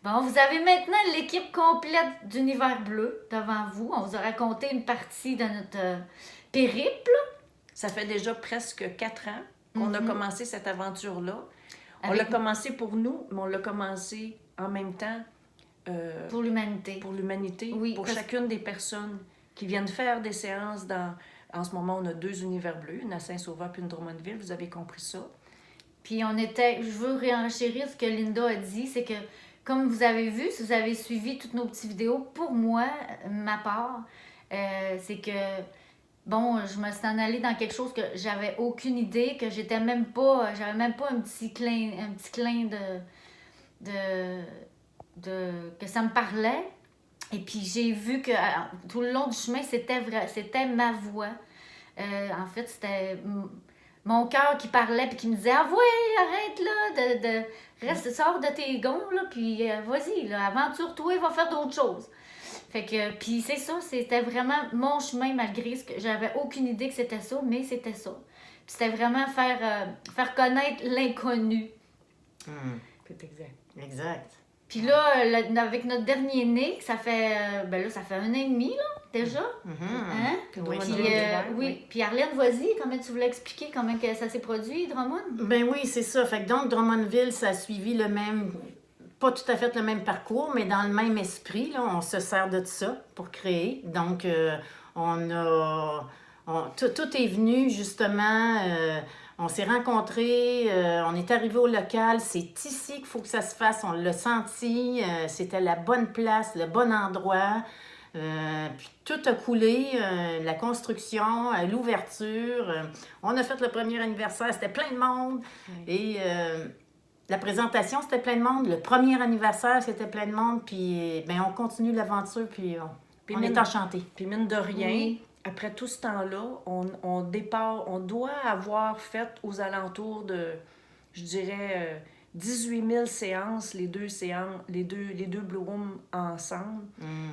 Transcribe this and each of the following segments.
Bon, vous avez maintenant l'équipe complète d'Univers Bleu devant vous. On vous a raconté une partie de notre périple. Ça fait déjà presque 4 ans qu'on a commencé cette aventure-là. On Avec- l'a commencé pour nous, mais on l'a commencé en même temps Pour l'humanité. pour l'humanité, Oui, pour parce- chacune des personnes qui viennent faire des séances dans... En ce moment, on a 2 univers bleus, une à Saint-Sauveur puis une Drummondville, vous avez compris ça. Puis je veux réenchérir ce que Linda a dit, c'est que comme vous avez vu, si vous avez suivi toutes nos petites vidéos, pour moi, ma part, c'est que bon, je me suis en allée dans quelque chose que j'avais aucune idée, que j'avais même pas un petit clin que ça me parlait. Et puis j'ai vu que tout le long du chemin, c'était ma voix. En fait, c'était mon cœur qui parlait puis qui me disait: ah ouais, arrête là, reste, sors de tes gonds là, puis vas-y, là, aventure-toi, va faire d'autres choses. Fait que, puis c'est ça, c'était vraiment mon chemin malgré ce que j'avais aucune idée que c'était ça, mais c'était ça. Puis c'était vraiment faire connaître l'inconnu. C'est exact. Exact. Puis là, avec notre dernier né, ça fait 1 an et demi, là, déjà. Hein? Que Oui, Drummondville Puis, libère, oui. Puis Arlène, vas-y, comment tu voulais expliquer comment que ça s'est produit, Drummond? Ben oui, c'est ça. Fait que donc, Drummondville, ça a suivi le même, pas tout à fait le même parcours, mais dans le même esprit. Là, on se sert de ça pour créer. Donc, tout est venu justement. On s'est rencontrés, on est arrivé au local. C'est ici qu'il faut que ça se fasse. On l'a senti. C'était la bonne place, le bon endroit. Puis tout a coulé, la construction, l'ouverture. On a fait le premier anniversaire, c'était plein de monde. Et la présentation, c'était plein de monde. Le premier anniversaire, c'était plein de monde. Puis ben, on continue l'aventure, puis on est enchantés. Puis mine de rien, Oui. après tout ce temps-là, on doit avoir fait aux alentours de, je dirais, 18 000 séances, les deux Blue Rooms ensemble.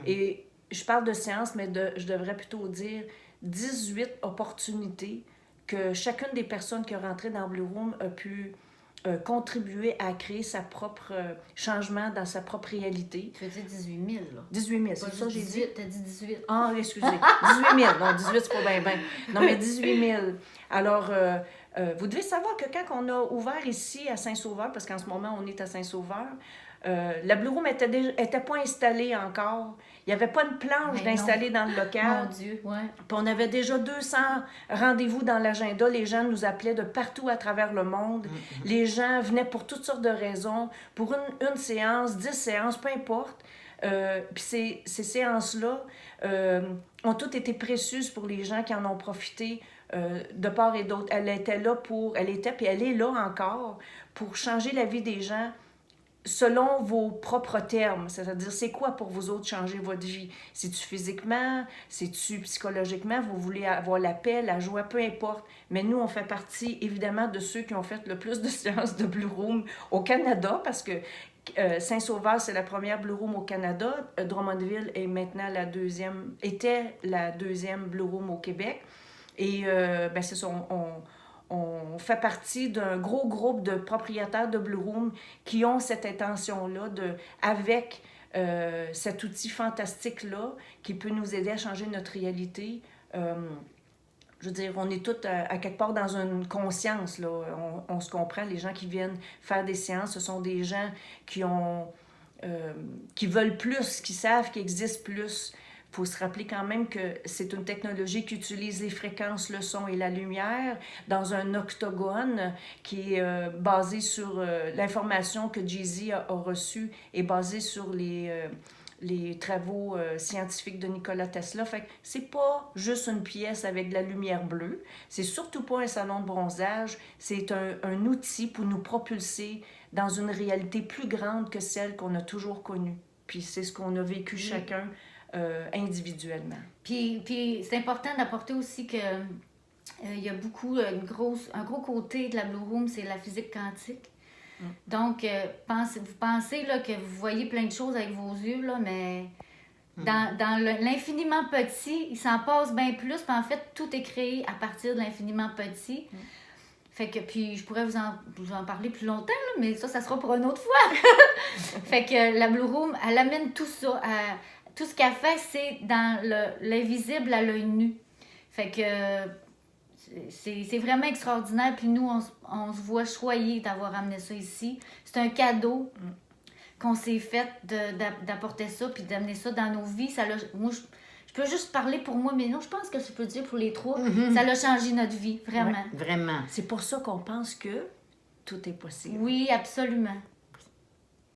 Et je parle de séances, mais je devrais plutôt dire 18 opportunités que chacune des personnes qui est rentrée dans Blue Room a pu contribuer à créer sa propre changement dans sa propre réalité. Tu veux dire 18 000, là? 18 000, Pas c'est ça que j'ai dit? 18, t'as dit 18. Ah, excusez. 18 000. Non, 18, c'est pas bien, bien. Non, mais 18 000. Alors, vous devez savoir que quand on a ouvert ici à Saint-Sauveur, parce qu'en ce moment, on est à Saint-Sauveur, la Blue Room était pas installée encore. Il n'y avait pas de planche Mais d'installer dans le local. Mon Dieu, ouais. Puis on avait déjà 200 rendez-vous dans l'agenda. Les gens nous appelaient de partout à travers le monde. Les gens venaient pour toutes sortes de raisons. Pour une séance, 10 séances, peu importe. Puis ces séances-là ont toutes été précieuses pour les gens qui en ont profité de part et d'autre. Elle était puis elle est là encore pour changer la vie des gens selon vos propres termes. C'est-à-dire, c'est quoi pour vous autres changer votre vie? C'est-tu physiquement? C'est-tu psychologiquement? Vous voulez avoir la paix, la joie, peu importe. Mais nous, on fait partie, évidemment, de ceux qui ont fait le plus de séances de Blue Room au Canada, parce que Saint-Sauveur, c'est la première Blue Room au Canada. Drummondville est maintenant était la deuxième Blue Room au Québec. Et ben c'est ça, on fait partie d'un gros groupe de propriétaires de Blue Room qui ont cette intention-là avec cet outil fantastique-là qui peut nous aider à changer notre réalité. Je veux dire, on est tous à quelque part dans une conscience, là. On se comprend, les gens qui viennent faire des séances, ce sont des gens qui veulent plus, qui savent qu'il existe plus. Il faut se rappeler quand même que c'est une technologie qui utilise les fréquences, le son et la lumière dans un octogone qui est basé sur l'information que Jay-Z a reçue et basée sur les travaux scientifiques de Nikola Tesla. Fait que c'est pas juste une pièce avec de la lumière bleue. C'est surtout pas un salon de bronzage. C'est un outil pour nous propulser dans une réalité plus grande que celle qu'on a toujours connue. Puis c'est ce qu'on a vécu chacun individuellement. Puis c'est important d'apporter aussi que il y a beaucoup, un gros côté de la Blue Room, c'est la physique quantique. Donc, vous pensez là, que vous voyez plein de choses avec vos yeux, là, mais dans l'infiniment petit, il s'en passe bien plus. Puis en fait, tout est créé à partir de l'infiniment petit. Fait que, puis je pourrais vous en parler plus longtemps, là, mais ça sera pour une autre fois. Fait que la Blue Room, elle amène tout ça. Tout ce qu'elle fait, c'est dans l'invisible à l'œil nu. Fait que c'est vraiment extraordinaire. Puis nous, on se voit choyés d'avoir amené ça ici. C'est un cadeau qu'on s'est fait d'apporter ça puis d'amener ça dans nos vies. Moi, je peux juste parler pour moi, mais non, je pense que je peux dire pour les trois. Ça a changé notre vie, vraiment. Ouais, vraiment. C'est pour ça qu'on pense que tout est possible. Oui, absolument.